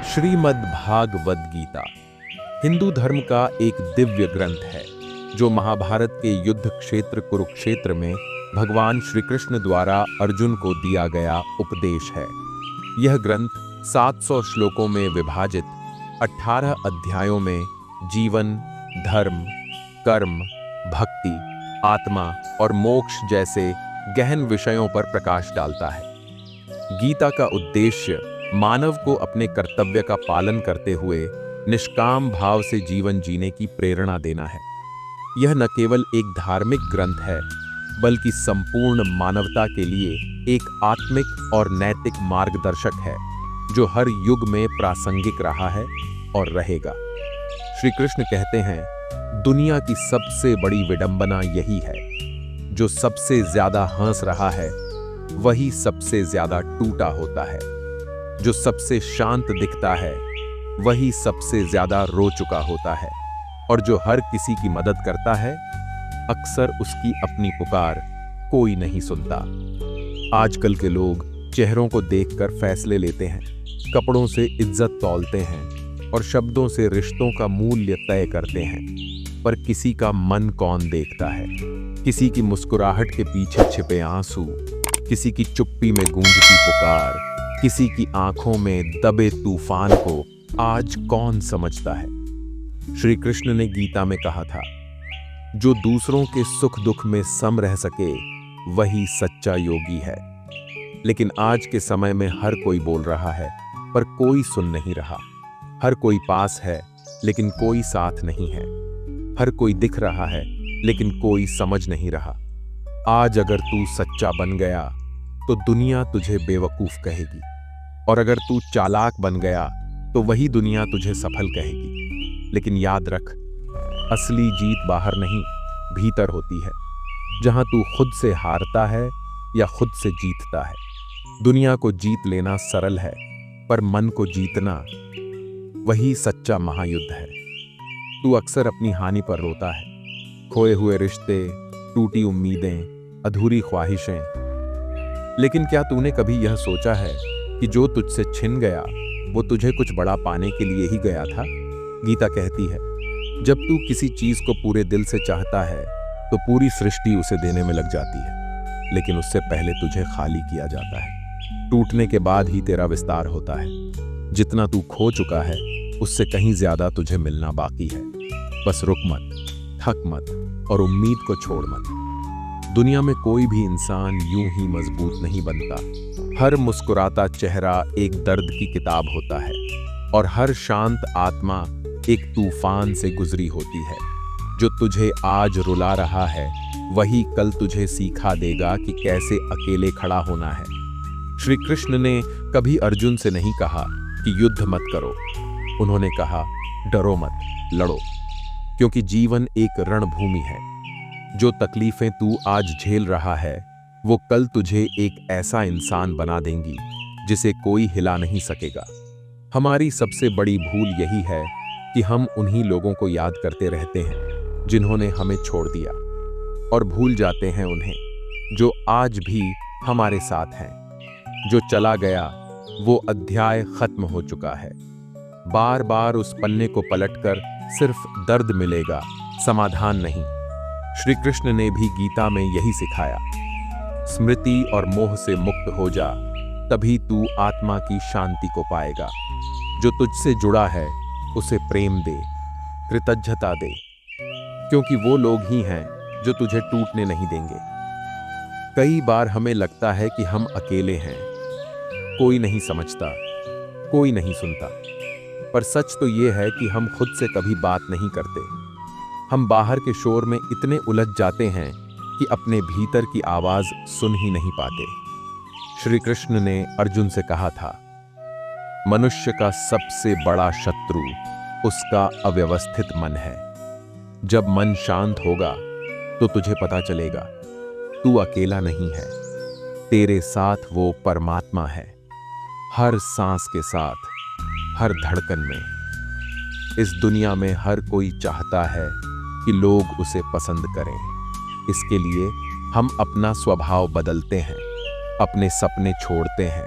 श्रीमद् भागवत गीता हिंदू धर्म का एक दिव्य ग्रंथ है जो महाभारत के युद्ध क्षेत्र कुरुक्षेत्र में भगवान श्री कृष्ण द्वारा अर्जुन को दिया गया उपदेश है। यह ग्रंथ 700 श्लोकों में विभाजित 18 अध्यायों में जीवन, धर्म, कर्म, भक्ति, आत्मा और मोक्ष जैसे गहन विषयों पर प्रकाश डालता है। गीता का उद्देश्य मानव को अपने कर्तव्य का पालन करते हुए निष्काम भाव से जीवन जीने की प्रेरणा देना है। यह न केवल एक धार्मिक ग्रंथ है, बल्कि संपूर्ण मानवता के लिए एक आत्मिक और नैतिक मार्गदर्शक है जो हर युग में प्रासंगिक रहा है और रहेगा। श्री कृष्ण कहते हैं, दुनिया की सबसे बड़ी विडंबना यही है, जो सबसे ज्यादा हंस रहा है वही सबसे ज्यादा टूटा होता है, जो सबसे शांत दिखता है वही सबसे ज्यादा रो चुका होता है, और जो हर किसी की मदद करता है अक्सर उसकी अपनी पुकार कोई नहीं सुनता। आजकल के लोग चेहरों को देखकर फैसले लेते हैं, कपड़ों से इज्जत तौलते हैं और शब्दों से रिश्तों का मूल्य तय करते हैं, पर किसी का मन कौन देखता है? किसी की मुस्कुराहट के पीछे छिपे आंसू, किसी की चुप्पी में गूंजती पुकार, किसी की आंखों में दबे तूफान को आज कौन समझता है? श्री कृष्ण ने गीता में कहा था, जो दूसरों के सुख दुख में सम रह सके वही सच्चा योगी है। लेकिन आज के समय में हर कोई बोल रहा है पर कोई सुन नहीं रहा। हर कोई पास है लेकिन कोई साथ नहीं है। हर कोई दिख रहा है लेकिन कोई समझ नहीं रहा। आज अगर तू सच्चा बन गया तो दुनिया तुझे बेवकूफ कहेगी, और अगर तू चालाक बन गया तो वही दुनिया तुझे सफल कहेगी। लेकिन याद रख, असली जीत बाहर नहीं, भीतर होती है, जहां तू खुद से हारता है या खुद से जीतता है। दुनिया को जीत लेना सरल है, पर मन को जीतना वही सच्चा महायुद्ध है। तू अक्सर अपनी हानि पर रोता है, खोए हुए रिश्ते, टूटी उम्मीदें, अधूरी ख्वाहिशें। लेकिन क्या तूने कभी यह सोचा है कि जो तुझसे छिन गया वो तुझे कुछ बड़ा पाने के लिए ही गया था? गीता कहती है, जब तू किसी चीज को पूरे दिल से चाहता है तो पूरी सृष्टि उसे देने में लग जाती है, लेकिन उससे पहले तुझे खाली किया जाता है। टूटने के बाद ही तेरा विस्तार होता है। जितना तू खो चुका है उससे कहीं ज्यादा तुझे मिलना बाकी है। बस रुक मत, थक मत और उम्मीद को छोड़ मत। दुनिया में कोई भी इंसान यूं ही मजबूत नहीं बनता। हर मुस्कुराता चेहरा एक दर्द की किताब होता है, और हर शांत आत्मा एक तूफान से गुजरी होती है। जो तुझे आज रुला रहा है वही कल तुझे सिखा देगा कि कैसे अकेले खड़ा होना है। श्री कृष्ण ने कभी अर्जुन से नहीं कहा कि युद्ध मत करो। उन्होंने कहा, डरो मत, लड़ो, क्योंकि जीवन एक रणभूमि है। जो तकलीफें तू आज झेल रहा है वो कल तुझे एक ऐसा इंसान बना देंगी जिसे कोई हिला नहीं सकेगा। हमारी सबसे बड़ी भूल यही है कि हम उन्हीं लोगों को याद करते रहते हैं जिन्होंने हमें छोड़ दिया, और भूल जाते हैं उन्हें जो आज भी हमारे साथ हैं। जो चला गया वो अध्याय खत्म हो चुका है। बार बार उस पन्ने को पलटकर सिर्फ दर्द मिलेगा, समाधान नहीं। श्री कृष्ण ने भी गीता में यही सिखाया, स्मृति और मोह से मुक्त हो जा, तभी तू आत्मा की शांति को पाएगा। जो तुझसे जुड़ा है उसे प्रेम दे, कृतज्ञता दे, क्योंकि वो लोग ही हैं जो तुझे टूटने नहीं देंगे। कई बार हमें लगता है कि हम अकेले हैं, कोई नहीं समझता, कोई नहीं सुनता, पर सच तो ये है कि हम खुद से कभी बात नहीं करते। हम बाहर के शोर में इतने उलझ जाते हैं कि अपने भीतर की आवाज सुन ही नहीं पाते। श्री कृष्ण ने अर्जुन से कहा था, मनुष्य का सबसे बड़ा शत्रु उसका अव्यवस्थित मन है। जब मन शांत होगा तो तुझे पता चलेगा तू अकेला नहीं है, तेरे साथ वो परमात्मा है, हर सांस के साथ, हर धड़कन में। इस दुनिया में हर कोई चाहता है कि लोग उसे पसंद करें। इसके लिए हम अपना स्वभाव बदलते हैं, अपने सपने छोड़ते हैं,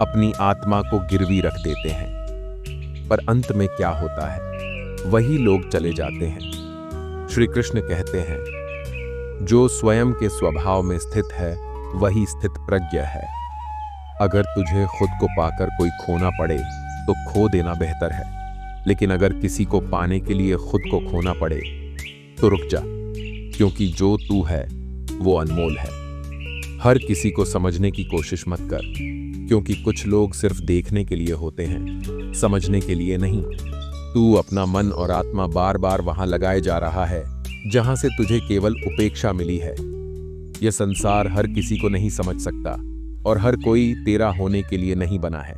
अपनी आत्मा को गिरवी रख देते हैं, पर अंत में क्या होता है? वही लोग चले जाते हैं। श्री कृष्ण कहते हैं, जो स्वयं के स्वभाव में स्थित है वही स्थित प्रज्ञ है। अगर तुझे खुद को पाकर कोई खोना पड़े तो खो देना बेहतर है, लेकिन अगर किसी को पाने के लिए खुद को खोना पड़े तो रुक जा, क्योंकि जो तू है वो अनमोल है। हर किसी को समझने की कोशिश मत कर, क्योंकि कुछ लोग सिर्फ देखने के लिए होते हैं, समझने के लिए नहीं। तू अपना मन और आत्मा बार बार वहां लगाए जा रहा है जहां से तुझे केवल उपेक्षा मिली है। यह संसार हर किसी को नहीं समझ सकता और हर कोई तेरा होने के लिए नहीं बना है।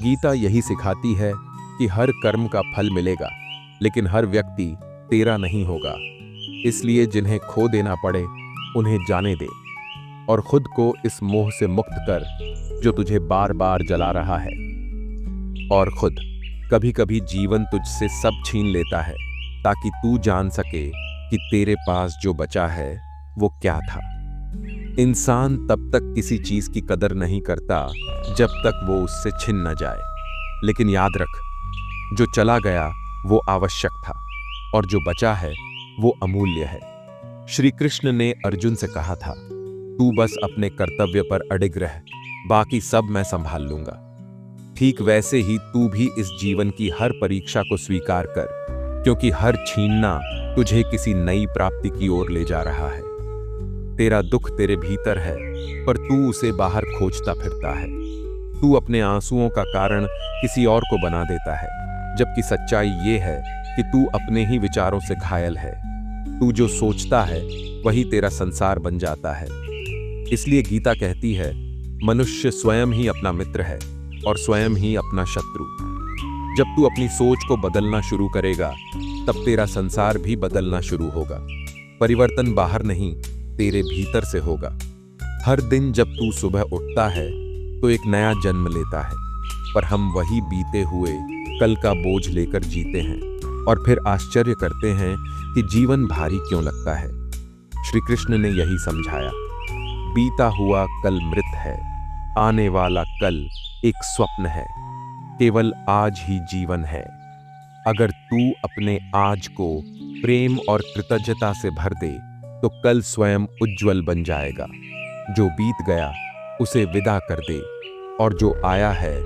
गीता यही सिखाती है कि हर कर्म का फल मिलेगा, लेकिन हर व्यक्ति तेरा नहीं होगा। इसलिए जिन्हें खो देना पड़े उन्हें जाने दे और खुद को इस मोह से मुक्त कर जो तुझे बार बार जला रहा है। और खुद कभी कभी जीवन तुझसे सब छीन लेता है ताकि तू जान सके कि तेरे पास जो बचा है वो क्या था। इंसान तब तक किसी चीज की कदर नहीं करता जब तक वो उससे छिन न जाए, लेकिन याद रख, जो चला गया वो आवश्यक था और जो बचा है वो अमूल्य है। श्री कृष्ण ने अर्जुन से कहा था, तू बस अपने कर्तव्य पर अडिग रह, बाकी सब मैं संभाल लूंगा। ठीक वैसे ही तू भी इस जीवन की हर परीक्षा को स्वीकार कर, क्योंकि हर छीनना तुझे किसी नई प्राप्ति की ओर ले जा रहा है। तेरा दुख तेरे भीतर है, पर तू उसे बाहर खोजता फिरता है। तू अपने आंसुओं का कारण किसी और को बना देता है, जबकि सच्चाई ये है कि तू अपने ही विचारों से घायल है। तू जो सोचता है वही तेरा संसार बन जाता है। इसलिए गीता कहती है, मनुष्य स्वयं ही अपना मित्र है और स्वयं ही अपना शत्रु। जब तू अपनी सोच को बदलना शुरू करेगा, तब तेरा संसार भी बदलना शुरू होगा। परिवर्तन बाहर नहीं, तेरे भीतर से होगा। हर दिन जब तू सुबह उठता है तो एक नया जन्म लेता है, पर हम वही बीते हुए कल का बोझ लेकर जीते हैं और फिर आश्चर्य करते हैं कि जीवन भारी क्यों लगता है। श्री कृष्ण ने यही समझाया, बीता हुआ कल मृत है, आने वाला कल एक स्वप्न है, केवल आज ही जीवन है। अगर तू अपने आज को प्रेम और कृतज्ञता से भर दे तो कल स्वयं उज्जवल बन जाएगा। जो बीत गया उसे विदा कर दे और जो आया है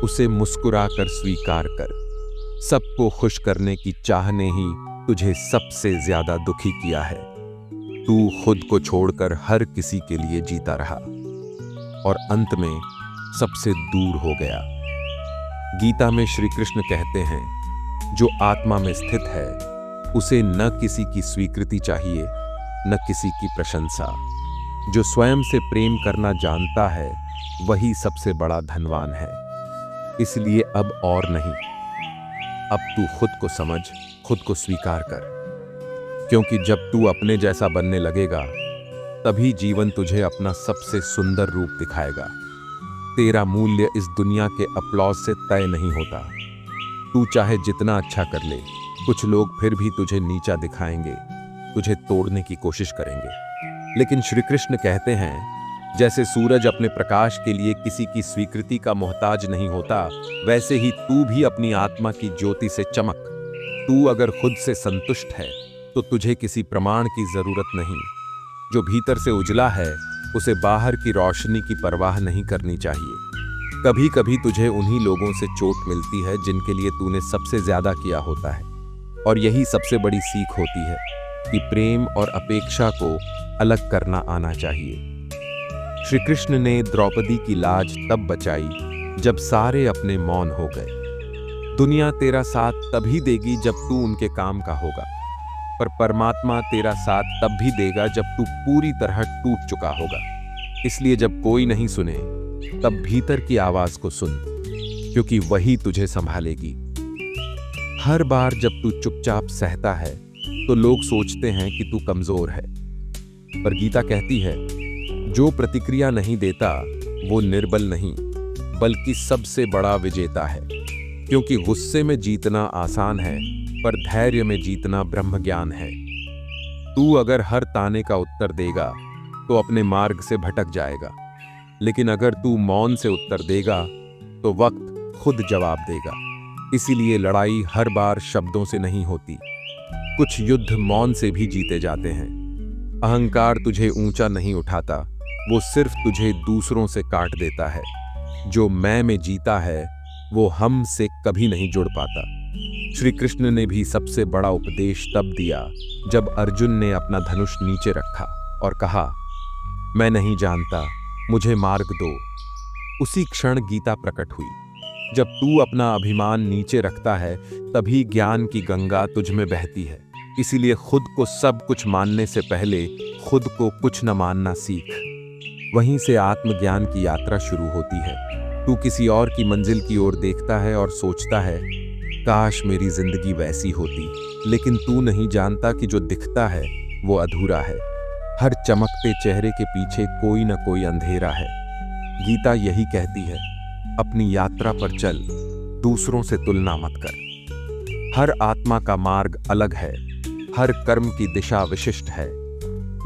उसे मुस्कुराकर स्वीकार कर। सबको खुश करने की चाह ने ही तुझे सबसे ज्यादा दुखी किया है। तू खुद को छोड़कर हर किसी के लिए जीता रहा और अंत में सबसे दूर हो गया। गीता में श्री कृष्ण कहते हैं, जो आत्मा में स्थित है उसे न किसी की स्वीकृति चाहिए न किसी की प्रशंसा। जो स्वयं से प्रेम करना जानता है वही सबसे बड़ा धनवान है। इसलिए अब और नहीं, अब तू खुद को समझ, खुद को स्वीकार कर, क्योंकि जब तू अपने जैसा बनने लगेगा तभी जीवन तुझे अपना सबसे सुंदर रूप दिखाएगा। तेरा मूल्य इस दुनिया के अपलॉज से तय नहीं होता। तू चाहे जितना अच्छा कर ले, कुछ लोग फिर भी तुझे नीचा दिखाएंगे, तुझे तोड़ने की कोशिश करेंगे। लेकिन श्री कृष्ण कहते हैं, जैसे सूरज अपने प्रकाश के लिए किसी की स्वीकृति का मोहताज नहीं होता, वैसे ही तू भी अपनी आत्मा की ज्योति से चमक। तू अगर खुद से संतुष्ट है तो तुझे किसी प्रमाण की जरूरत नहीं। जो भीतर से उजला है उसे बाहर की रोशनी की परवाह नहीं करनी चाहिए। कभी कभी तुझे उन्हीं लोगों से चोट मिलती है जिनके लिए तूने सबसे ज्यादा किया होता है, और यही सबसे बड़ी सीख होती है कि प्रेम और अपेक्षा को अलग करना आना चाहिए। श्री कृष्ण ने द्रौपदी की लाज तब बचाई जब सारे अपने मौन हो गए। दुनिया तेरा साथ तभी देगी जब तू उनके काम का होगा, पर परमात्मा तेरा साथ तब भी देगा जब तू पूरी तरह टूट चुका होगा। इसलिए जब कोई नहीं सुने तब भीतर की आवाज को सुन, क्योंकि वही तुझे संभालेगी। हर बार जब तू चुपचाप सहता है तो लोग सोचते हैं कि तू कमजोर है, पर गीता कहती है, जो प्रतिक्रिया नहीं देता वो निर्बल नहीं बल्कि सबसे बड़ा विजेता है। क्योंकि गुस्से में जीतना आसान है, पर धैर्य में जीतना ब्रह्म ज्ञान है। तू अगर हर ताने का उत्तर देगा तो अपने मार्ग से भटक जाएगा, लेकिन अगर तू मौन से उत्तर देगा तो वक्त खुद जवाब देगा। इसीलिए लड़ाई हर बार शब्दों से नहीं होती, कुछ युद्ध मौन से भी जीते जाते हैं। अहंकार तुझे ऊंचा नहीं उठाता, वो सिर्फ तुझे दूसरों से काट देता है। जो मैं में जीता है वो हम से कभी नहीं जुड़ पाता। श्री कृष्ण ने भी सबसे बड़ा उपदेश तब दिया जब अर्जुन ने अपना धनुष नीचे रखा और कहा, मैं नहीं जानता, मुझे मार्ग दो। उसी क्षण गीता प्रकट हुई। जब तू अपना अभिमान नीचे रखता है तभी ज्ञान की गंगा तुझ में बहती है। इसीलिए खुद को सब कुछ मानने से पहले खुद को कुछ न मानना सीख। वहीं से आत्मज्ञान की यात्रा शुरू होती है। तू किसी और की मंजिल की ओर देखता है और सोचता है, काश मेरी जिंदगी वैसी होती। लेकिन तू नहीं जानता कि जो दिखता है वो अधूरा है। हर चमकते चेहरे के पीछे कोई न कोई अंधेरा है। गीता यही कहती है, अपनी यात्रा पर चल, दूसरों से तुलना मत कर। हर आत्मा का मार्ग अलग है, हर कर्म की दिशा विशिष्ट है।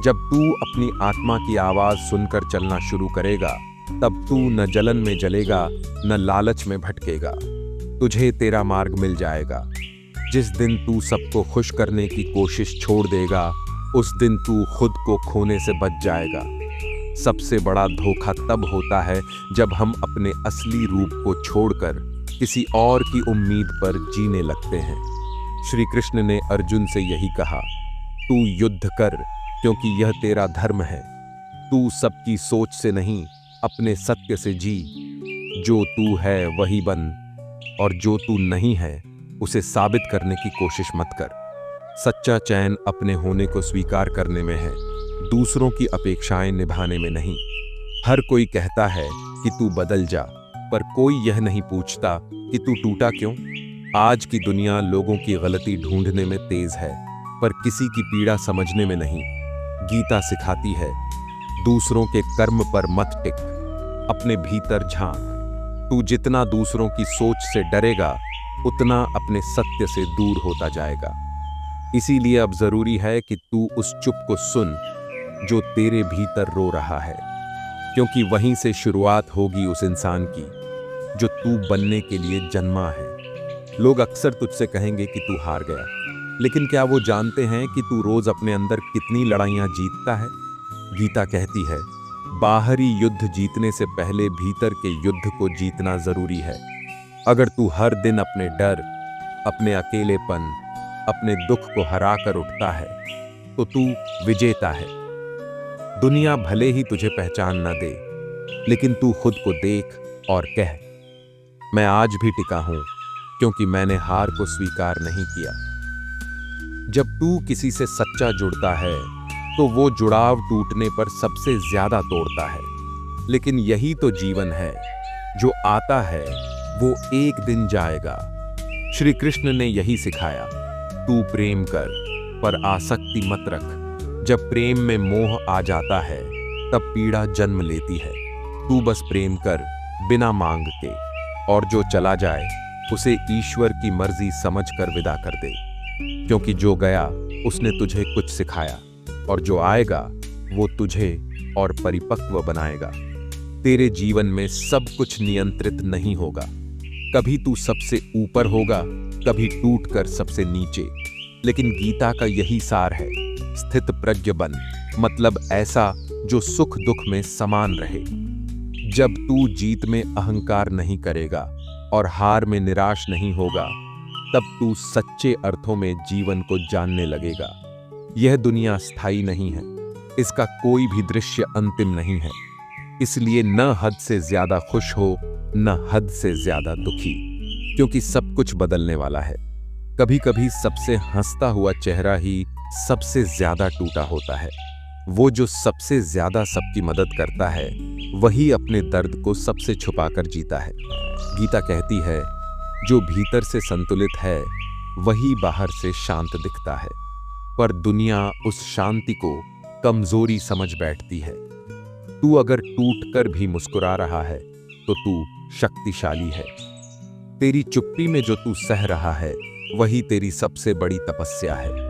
जब तू अपनी आत्मा की आवाज सुनकर चलना शुरू करेगा तब तू न जलन में जलेगा न लालच में भटकेगा। तुझे तेरा मार्ग मिल जाएगा। जिस दिन तू सबको खुश करने की कोशिश छोड़ देगा उस दिन तू खुद को खोने से बच जाएगा। सबसे बड़ा धोखा तब होता है जब हम अपने असली रूप को छोड़कर किसी और की उम्मीद पर जीने लगते हैं। श्री कृष्ण ने अर्जुन से यही कहा, तू युद्ध कर क्योंकि यह तेरा धर्म है। तू सबकी सोच से नहीं, अपने सत्य से जी। जो तू है वही बन और जो तू नहीं है उसे साबित करने की कोशिश मत कर। सच्चा चैन अपने होने को स्वीकार करने में है, दूसरों की अपेक्षाएं निभाने में नहीं। हर कोई कहता है कि तू बदल जा, पर कोई यह नहीं पूछता कि तू टूटा क्यों। आज की दुनिया लोगों की गलती ढूंढने में तेज है, पर किसी की पीड़ा समझने में नहीं। गीता सिखाती है, दूसरों के कर्म पर मत टिक, अपने भीतर झांक। तू जितना दूसरों की सोच से डरेगा उतना अपने सत्य से दूर होता जाएगा। इसीलिए अब जरूरी है कि तू उस चुप को सुन जो तेरे भीतर रो रहा है, क्योंकि वहीं से शुरुआत होगी उस इंसान की जो तू बनने के लिए जन्मा है। लोग अक्सर तुझसे कहेंगे कि तू हार गया, लेकिन क्या वो जानते हैं कि तू रोज अपने अंदर कितनी लड़ाइयां जीतता है। गीता कहती है, बाहरी युद्ध जीतने से पहले भीतर के युद्ध को जीतना जरूरी है। अगर तू हर दिन अपने डर, अपने अकेलेपन, अपने दुख को हरा कर उठता है तो तू विजेता है। दुनिया भले ही तुझे पहचान न दे, लेकिन तू खुद को देख और कह, मैं आज भी टिका हूं क्योंकि मैंने हार को स्वीकार नहीं किया। जब तू किसी से सच्चा जुड़ता है तो वो जुड़ाव टूटने पर सबसे ज्यादा तोड़ता है। लेकिन यही तो जीवन है, जो आता है वो एक दिन जाएगा। श्री कृष्ण ने यही सिखाया, तू प्रेम कर पर आसक्ति मत रख। जब प्रेम में मोह आ जाता है तब पीड़ा जन्म लेती है। तू बस प्रेम कर बिना मांग के, और जो चला जाए उसे ईश्वर की मर्जी समझकर विदा कर दे। क्योंकि जो गया उसने तुझे कुछ सिखाया, और जो आएगा वो तुझे और परिपक्व बनाएगा। तेरे जीवन में सब कुछ नियंत्रित नहीं होगा। कभी तू सबसे ऊपर होगा, कभी टूटकर सबसे नीचे। लेकिन गीता का यही सार है, स्थित प्रज्ञ बन, मतलब ऐसा जो सुख दुख में समान रहे। जब तू जीत में अहंकार नहीं करेगा और हार में निराश नहीं होगा, तब तू सच्चे अर्थों में जीवन को जानने लगेगा। यह दुनिया स्थायी नहीं है, इसका कोई भी दृश्य अंतिम नहीं है। इसलिए न हद से ज्यादा खुश हो, न हद से ज्यादा दुखी, क्योंकि सब कुछ बदलने वाला है। कभी कभी सबसे हंसता हुआ चेहरा ही सबसे ज्यादा टूटा होता है। वो जो सबसे ज्यादा सबकी मदद करता है वही अपने दर्द को सबसे छुपाकर जीता है। गीता कहती है, जो भीतर से संतुलित है वही बाहर से शांत दिखता है। पर दुनिया उस शांति को कमजोरी समझ बैठती है। तू अगर टूटकर भी मुस्कुरा रहा है तो तू शक्तिशाली है। तेरी चुप्पी में जो तू सह रहा है वही तेरी सबसे बड़ी तपस्या है।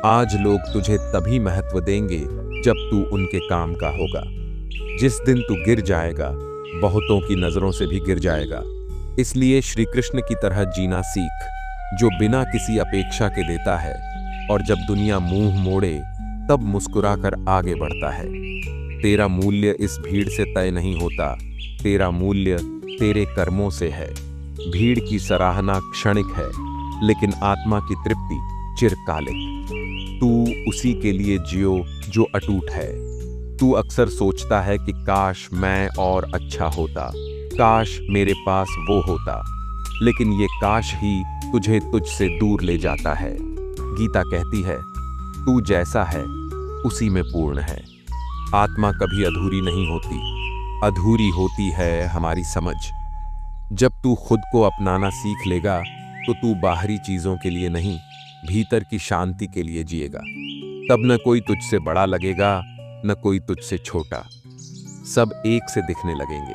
आज लोग तुझे तभी महत्व देंगे जब तू उनके काम का होगा। जिस दिन तू गिर जाएगा बहुतों की नजरों से भी गिर जाएगा। इसलिए श्री कृष्ण की तरह जीना सीख, जो बिना किसी अपेक्षा के देता है और जब दुनिया मुंह मोड़े तब मुस्कुराकर आगे बढ़ता है। तेरा मूल्य इस भीड़ से तय नहीं होता, तेरा मूल्य तेरे कर्मों से है। भीड़ की सराहना क्षणिक है, लेकिन आत्मा की तृप्ति चिरकालिक। तू उसी के लिए जियो जो अटूट है। तू अक्सर सोचता है कि काश मैं और अच्छा होता, काश मेरे पास वो होता, लेकिन ये काश ही तुझे तुझसे दूर ले जाता है। गीता कहती है, तू जैसा है उसी में पूर्ण है। आत्मा कभी अधूरी नहीं होती, अधूरी होती है हमारी समझ। जब तू खुद को अपनाना सीख लेगा तो तू बाहरी चीजों के लिए नहीं, भीतर की शांति के लिए जिएगा। तब न कोई तुझसे बड़ा लगेगा, न कोई तुझसे छोटा, सब एक से दिखने लगेंगे।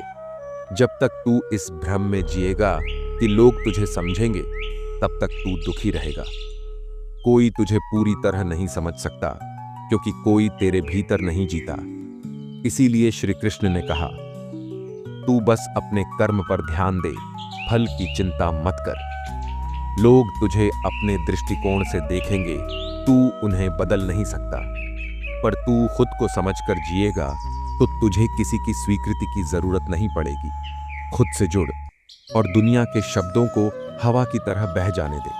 जब तक तू इस भ्रम में जिएगा कि लोग तुझे समझेंगे, तब तक तू दुखी रहेगा। कोई तुझे पूरी तरह नहीं समझ सकता, क्योंकि कोई तेरे भीतर नहीं जीता। इसीलिए श्री कृष्ण ने कहा, तू बस अपने कर्म पर ध्यान दे, फल की चिंता मत कर। लोग तुझे अपने दृष्टिकोण से देखेंगे, तू उन्हें बदल नहीं सकता, पर तू खुद को समझकर जिएगा तो तुझे किसी की स्वीकृति की जरूरत नहीं पड़ेगी। खुद से जुड़ और दुनिया के शब्दों को हवा की तरह बह जाने दे।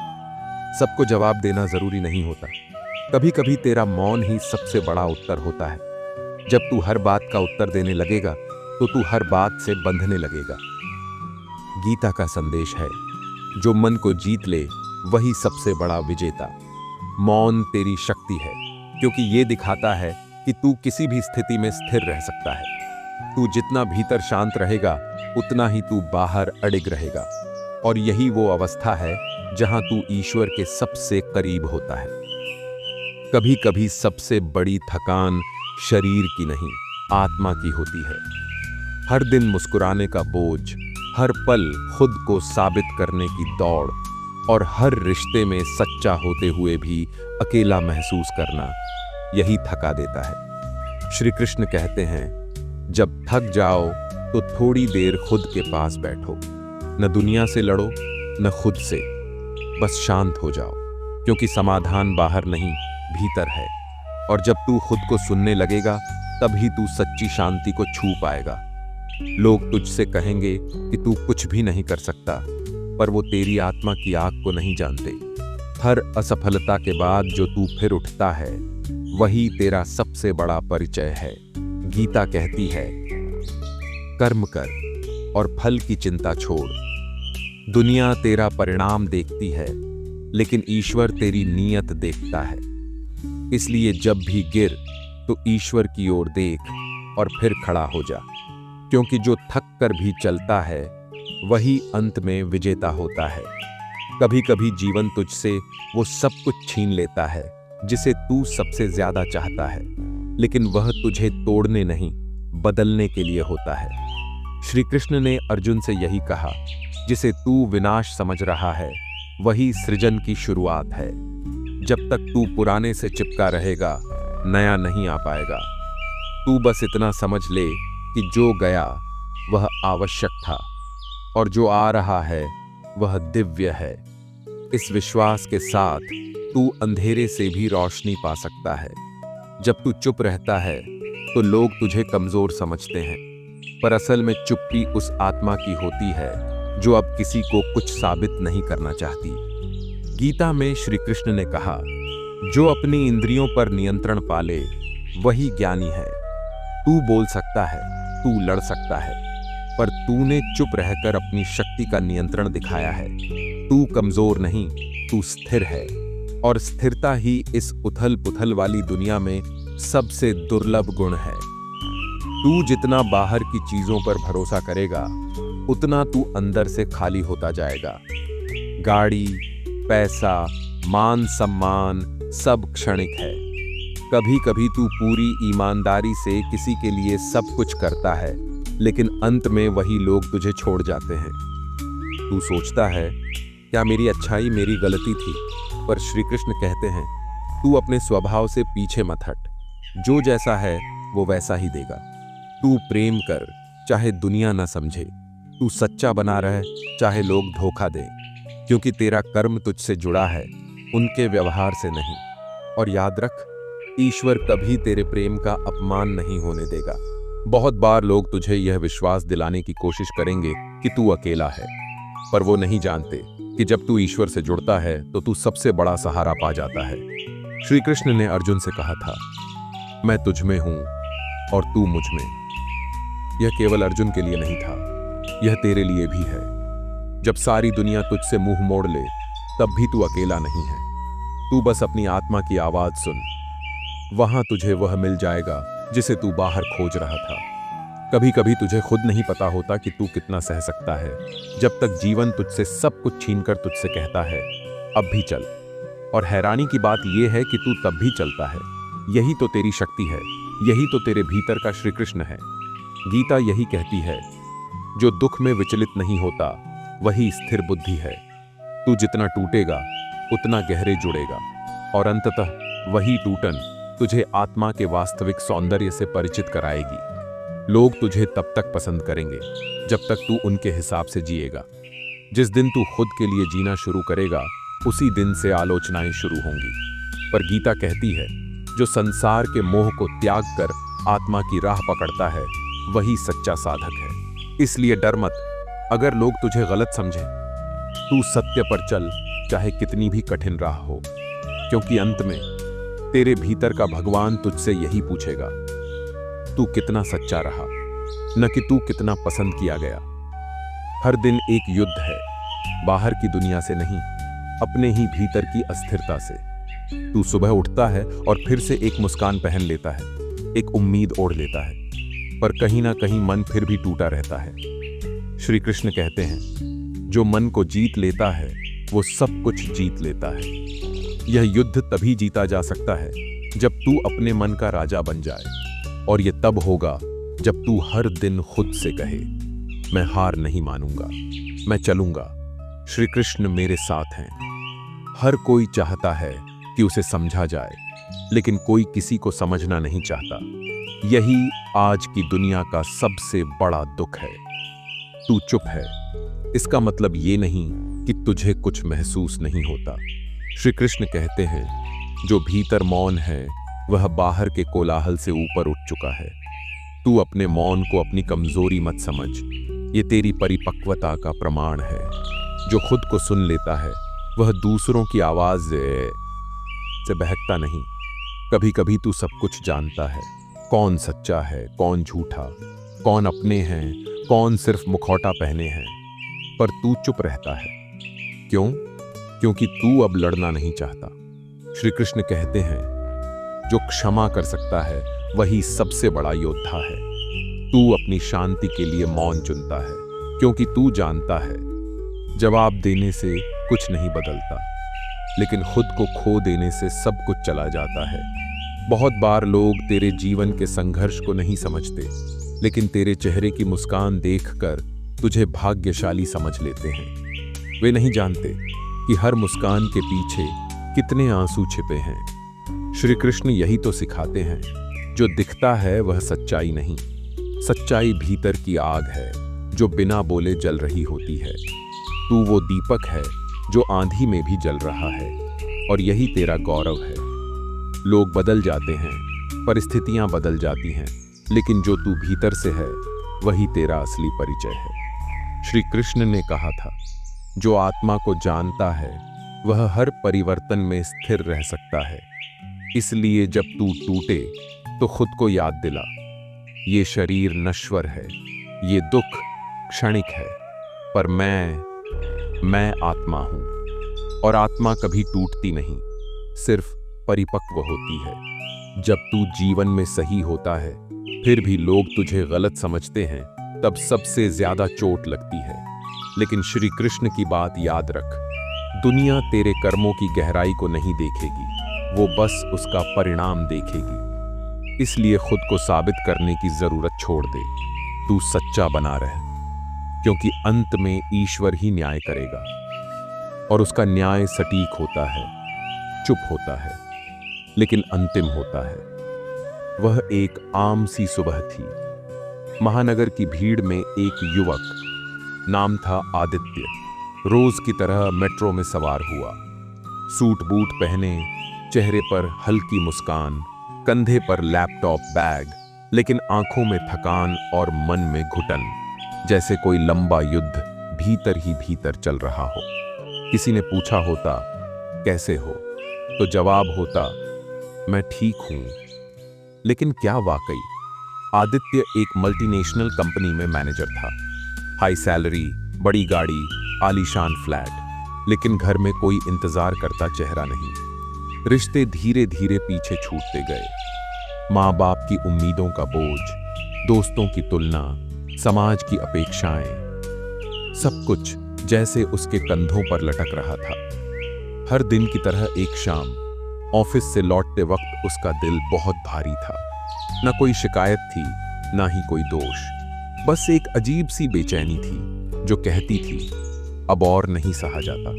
सबको जवाब देना जरूरी नहीं होता, कभी कभी तेरा मौन ही सबसे बड़ा उत्तर होता है। जब तू हर बात का उत्तर देने लगेगा तो तू हर बात से बंधने लगेगा। गीता का संदेश है, जो मन को जीत ले वही सबसे बड़ा विजेता। मौन तेरी शक्ति है, क्योंकि ये दिखाता है कि तू किसी भी स्थिति में स्थिर रह सकता है। तू जितना भीतर शांत रहेगा उतना ही तू बाहर अडिग रहेगा, और यही वो अवस्था है जहां तू ईश्वर के सबसे करीब होता है। कभी कभी सबसे बड़ी थकान शरीर की नहीं, आत्मा की होती है। हर दिन मुस्कुराने का बोझ, हर पल खुद को साबित करने की दौड़, और हर रिश्ते में सच्चा होते हुए भी अकेला महसूस करना, यही थका देता है। श्री कृष्ण कहते हैं, जब थक जाओ तो थोड़ी देर खुद के पास बैठो। न दुनिया से लड़ो, न खुद से, बस शांत हो जाओ, क्योंकि समाधान बाहर नहीं, भीतर है। और जब तू खुद को सुनने लगेगा, तभी तू सच्ची शांति को छू पाएगा। लोग तुझसे कहेंगे कि तू कुछ भी नहीं कर सकता, पर वो तेरी आत्मा की आग को नहीं जानते। हर असफलता के बाद जो तू फिर उठता है, वही तेरा सबसे बड़ा परिचय है। गीता कहती है, कर्म कर और फल की चिंता छोड़। दुनिया तेरा परिणाम देखती है, लेकिन ईश्वर तेरी नीयत देखता है। इसलिए जब भी गिर तो ईश्वर की ओर देख और फिर खड़ा हो जा, क्योंकि जो थक कर भी चलता है वही अंत में विजेता होता है। कभी कभी जीवन तुझसे वो सब कुछ छीन लेता है जिसे तू सबसे ज्यादा चाहता है, लेकिन वह तुझे तोड़ने नहीं, बदलने के लिए होता है। श्री कृष्ण ने अर्जुन से यही कहा, जिसे तू विनाश समझ रहा है वही सृजन की शुरुआत है। जब तक तू पुराने से चिपका रहेगा, नया नहीं आ पाएगा। तू बस इतना समझ ले कि जो गया वह आवश्यक था, और जो आ रहा है वह दिव्य है। इस विश्वास के साथ तू अंधेरे से भी रोशनी पा सकता है। जब तू चुप रहता है तो लोग तुझे कमजोर समझते हैं, पर असल में चुप्पी उस आत्मा की होती है जो अब किसी को कुछ साबित नहीं करना चाहती। गीता में श्री कृष्ण ने कहा, जो अपनी इंद्रियों पर नियंत्रण पाले वही ज्ञानी है। तू बोल सकता है, तू लड़ सकता है, पर तूने चुप रहकर अपनी शक्ति का नियंत्रण दिखाया है। तू कमजोर नहीं, तू स्थिर है, और स्थिरता ही इस उथल पुथल वाली दुनिया में सबसे दुर्लभ गुण है। तू जितना बाहर की चीजों पर भरोसा करेगा, उतना तू अंदर से खाली होता जाएगा। गाड़ी, पैसा, मान सम्मान सब क्षणिक है। कभी कभी तू पूरी ईमानदारी से किसी के लिए सब कुछ करता है, लेकिन अंत में वही लोग तुझे छोड़ जाते हैं। तू सोचता है, क्या मेरी अच्छाई मेरी गलती थी? पर श्री कृष्ण कहते हैं, तू अपने स्वभाव से पीछे मत हट। जो जैसा है वो वैसा ही देगा। तू प्रेम कर, चाहे दुनिया न समझे। तू सच्चा बना रहे, चाहे लोग धोखा दें, क्योंकि तेरा कर्म तुझसे जुड़ा है, उनके व्यवहार से नहीं। और याद रख, ईश्वर कभी तेरे प्रेम का अपमान नहीं होने देगा। बहुत बार लोग तुझे यह विश्वास दिलाने की कोशिश करेंगे कि तू अकेला है, पर वो नहीं जानते कि जब तू ईश्वर से जुड़ता है तो तू सबसे बड़ा सहारा पा जाता है। श्री कृष्ण ने अर्जुन से कहा था, मैं तुझ में हूं और तू मुझ में। यह केवल अर्जुन के लिए नहीं था, यह तेरे लिए भी है। जब सारी दुनिया तुझसे मुंह मोड़ ले, तब भी तू अकेला नहीं है। तू बस अपनी आत्मा की आवाज सुन, वहां तुझे वह मिल जाएगा जिसे तू बाहर खोज रहा था। कभी कभी तुझे खुद नहीं पता होता कि तू कितना सह सकता है, जब तक जीवन तुझसे सब कुछ छीनकर तुझसे कहता है, अब भी चल। और हैरानी की बात यह है कि तू तब भी चलता है। यही तो तेरी शक्ति है, यही तो तेरे भीतर का श्री कृष्ण है। गीता यही कहती है, जो दुख में विचलित नहीं होता वही स्थिर बुद्धि है। तू जितना टूटेगा उतना गहरे जुड़ेगा, और अंततः वही टूटन तुझे आत्मा के वास्तविक सौंदर्य से परिचित कराएगी। लोग तुझे तब तक पसंद करेंगे जब तक तू उनके हिसाब से जिएगा। जिस दिन तू खुद के लिए जीना शुरू करेगा, उसी दिन से आलोचनाएं शुरू होंगी। पर गीता कहती है, जो संसार के मोह को त्याग कर आत्मा की राह पकड़ता है, वही सच्चा साधक है। इसलिए डर मत अगर लोग तुझे गलत समझें। तू सत्य पर चल, चाहे कितनी भी कठिन राह हो, क्योंकि अंत में तेरे भीतर का भगवान तुझसे यही पूछेगा, तू कितना सच्चा रहा, न कि तू कितना पसंद किया गया। हर दिन एक युद्ध है, बाहर की दुनिया से नहीं, अपने ही भीतर की अस्थिरता से। तू सुबह उठता है और फिर से एक मुस्कान पहन लेता है, एक उम्मीद ओढ़ लेता है, पर कहीं ना कहीं मन फिर भी टूटा रहता है। श्री कृष्ण कहते हैं, जो मन को जीत लेता है वो सब कुछ जीत लेता है। यह युद्ध तभी जीता जा सकता है जब तू अपने मन का राजा बन जाए, और यह तब होगा जब तू हर दिन खुद से कहे, मैं हार नहीं मानूंगा, मैं चलूंगा, श्री कृष्ण मेरे साथ हैं। हर कोई चाहता है कि उसे समझा जाए, लेकिन कोई किसी को समझना नहीं चाहता। यही आज की दुनिया का सबसे बड़ा दुख है। तू चुप है, इसका मतलब ये नहीं कि तुझे कुछ महसूस नहीं होता। श्री कृष्ण कहते हैं, जो भीतर मौन है वह बाहर के कोलाहल से ऊपर उठ चुका है। तू अपने मौन को अपनी कमजोरी मत समझ, ये तेरी परिपक्वता का प्रमाण है। जो खुद को सुन लेता है वह दूसरों की आवाज से बहकता नहीं। कभी कभी तू सब कुछ जानता है, कौन सच्चा है, कौन झूठा, कौन अपने हैं, कौन सिर्फ मुखौटा पहने हैं, पर तू चुप रहता है। क्यों? क्योंकि तू अब लड़ना नहीं चाहता। श्री कृष्ण कहते हैं, जो क्षमा कर सकता है वही सबसे बड़ा योद्धा है। तू अपनी शांति के लिए मौन चुनता है, क्योंकि तू जानता है जवाब देने से कुछ नहीं बदलता, लेकिन खुद को खो देने से सब कुछ चला जाता है। बहुत बार लोग तेरे जीवन के संघर्ष को नहीं समझते, लेकिन तेरे चेहरे की मुस्कान देखकर तुझे भाग्यशाली समझ लेते हैं। वे नहीं जानते कि हर मुस्कान के पीछे कितने आंसू छिपे हैं। श्री कृष्ण यही तो सिखाते हैं, जो दिखता है वह सच्चाई नहीं, सच्चाई भीतर की आग है जो बिना बोले जल रही होती है। तू वो दीपक है जो आंधी में भी जल रहा है, और यही तेरा गौरव है। लोग बदल जाते हैं, परिस्थितियां बदल जाती हैं, लेकिन जो तू भीतर से है वही तेरा असली परिचय है। श्री कृष्ण ने कहा था, जो आत्मा को जानता है वह हर परिवर्तन में स्थिर रह सकता है। इसलिए जब तू टूटे तो खुद को याद दिला, ये शरीर नश्वर है, ये दुख क्षणिक है, पर मैं आत्मा हूं, और आत्मा कभी टूटती नहीं, सिर्फ परिपक्व होती है। जब तू जीवन में सही होता है फिर भी लोग तुझे गलत समझते हैं, तब सबसे ज्यादा चोट लगती है। लेकिन श्री कृष्ण की बात याद रख, दुनिया तेरे कर्मों की गहराई को नहीं देखेगी, वो बस उसका परिणाम देखेगी। इसलिए खुद को साबित करने की जरूरत छोड़ दे। तू सच्चा बना रहे, क्योंकि अंत में ईश्वर ही न्याय करेगा, और उसका न्याय सटीक होता है, चुप होता है, लेकिन अंतिम होता है। वह एक आम सी सुबह थी, महानगर की भीड़ में एक युवक, नाम था आदित्य, रोज की तरह मेट्रो में सवार हुआ। सूट बूट पहने, चेहरे पर हल्की मुस्कान, कंधे पर लैपटॉप बैग, लेकिन आंखों में थकान और मन में घुटन, जैसे कोई लंबा युद्ध भीतर ही भीतर चल रहा हो। किसी ने पूछा होता, कैसे हो? तो जवाब होता, मैं ठीक हूं। लेकिन क्या वाकई? आदित्य एक मल्टीनेशनल कंपनी में मैनेजर था। हाई सैलरी, बड़ी गाड़ी, आलीशान फ्लैट, लेकिन घर में कोई इंतजार करता चेहरा नहीं। रिश्ते धीरे धीरे पीछे छूटते गए। माँ बाप की उम्मीदों का बोझ, दोस्तों की तुलना, समाज की अपेक्षाएं, सब कुछ जैसे उसके कंधों पर लटक रहा था। हर दिन की तरह एक शाम ऑफिस से लौटते वक्त उसका दिल बहुत भारी था। न कोई शिकायत थी, ना ही कोई दोष, बस एक अजीब सी बेचैनी थी जो कहती थी, अब और नहीं सहा जाता।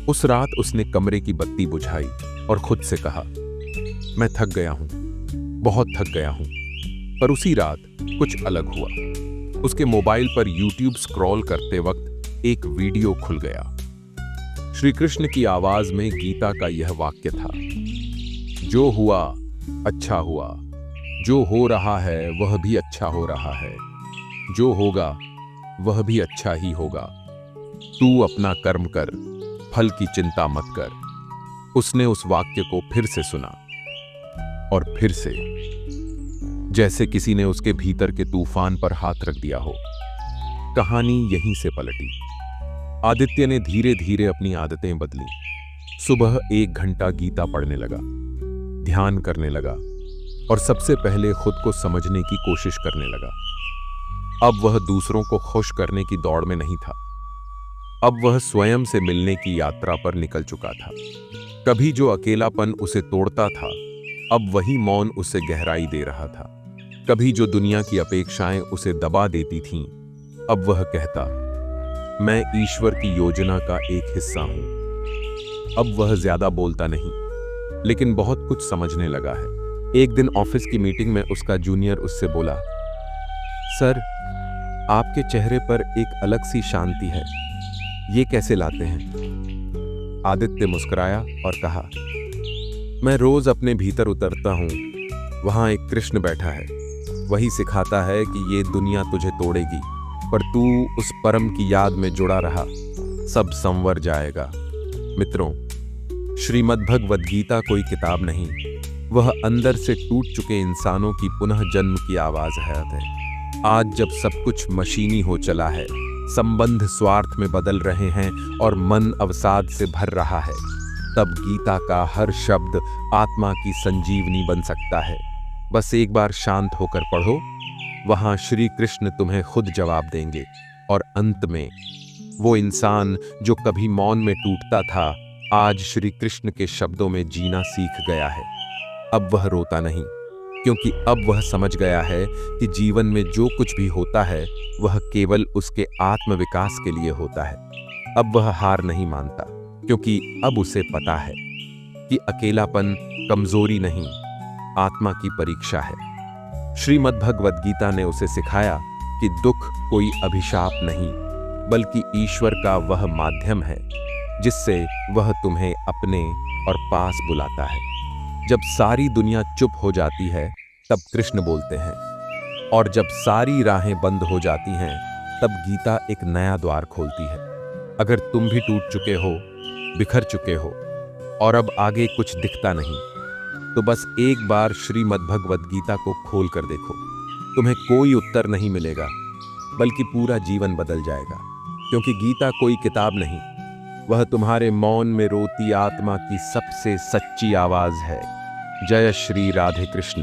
उस रात उसने कमरे की बत्ती बुझाई और खुद से कहा, मैं थक गया हूं, बहुत थक गया हूं। पर उसी रात कुछ अलग हुआ। उसके मोबाइल पर YouTube स्क्रॉल करते वक्त एक वीडियो खुल गया। श्री कृष्ण की आवाज में गीता का यह वाक्य था, जो हुआ अच्छा हुआ, जो हो रहा है वह भी अच्छा हो रहा है, जो होगा वह भी अच्छा ही होगा। तू अपना कर्म कर, फल की चिंता मत कर। उसने उस वाक्य को फिर से सुना और फिर से, जैसे किसी ने उसके भीतर के तूफान पर हाथ रख दिया हो। कहानी यहीं से पलटी। आदित्य ने धीरे धीरे अपनी आदतें बदली। सुबह 1 घंटा गीता पढ़ने लगा, ध्यान करने लगा और सबसे पहले खुद को समझने की कोशिश करने लगा। अब वह दूसरों को खुश करने की दौड़ में नहीं था। अब वह स्वयं से मिलने की यात्रा पर निकल चुका था। कभी जो अकेलापन उसे तोड़ता था, अब वही मौन उसे गहराई दे रहा था। कभी जो दुनिया की अपेक्षाएं उसे दबा देती थीं, अब वह कहता, मैं ईश्वर की योजना का एक हिस्सा हूं। अब वह ज्यादा बोलता नहीं, लेकिन बहुत कुछ समझने लगा है। एक दिन ऑफिस की मीटिंग में उसका जूनियर उससे बोला, सर, आपके चेहरे पर एक अलग सी शांति है, ये कैसे लाते हैं? आदित्य मुस्कुराया और कहा, मैं रोज अपने भीतर उतरता हूं, वहां एक कृष्ण बैठा है, वही सिखाता है कि ये दुनिया तुझे तोड़ेगी, पर तू उस परम की याद में जुड़ा रहा, सब संवर जाएगा। मित्रों, श्रीमद्भगवद गीता कोई किताब नहीं, वह अंदर से टूट चुके इंसानों की पुनः जन्म की आवाज है। आज जब सब कुछ मशीनी हो चला है, संबंध स्वार्थ में बदल रहे हैं और मन अवसाद से भर रहा है, तब गीता का हर शब्द आत्मा की संजीवनी बन सकता है। बस एक बार शांत होकर पढ़ो, वहां श्री कृष्ण तुम्हें खुद जवाब देंगे। और अंत में वो इंसान जो कभी मौन में टूटता था, आज श्री कृष्ण के शब्दों में जीना सीख गया है। अब वह रोता नहीं, क्योंकि अब वह समझ गया है कि जीवन में जो कुछ भी होता है वह केवल उसके आत्मविकास के लिए होता है। अब वह हार नहीं मानता, क्योंकि अब उसे पता है कि अकेलापन कमजोरी नहीं, आत्मा की परीक्षा है। श्रीमद्भगवद गीता ने उसे सिखाया कि दुख कोई अभिशाप नहीं, बल्कि ईश्वर का वह माध्यम है जिससे वह तुम्हें अपने और पास बुलाता है। जब सारी दुनिया चुप हो जाती है, तब कृष्ण बोलते हैं, और जब सारी राहें बंद हो जाती हैं, तब गीता एक नया द्वार खोलती है। अगर तुम भी टूट चुके हो, बिखर चुके हो और अब आगे कुछ दिखता नहीं, तो बस एक बार श्रीमद्भगवद गीता को खोल कर देखो। तुम्हें कोई उत्तर नहीं मिलेगा, बल्कि पूरा जीवन बदल जाएगा। क्योंकि गीता कोई किताब नहीं, वह तुम्हारे मौन में रोती आत्मा की सबसे सच्ची आवाज है। जय श्री राधे कृष्ण।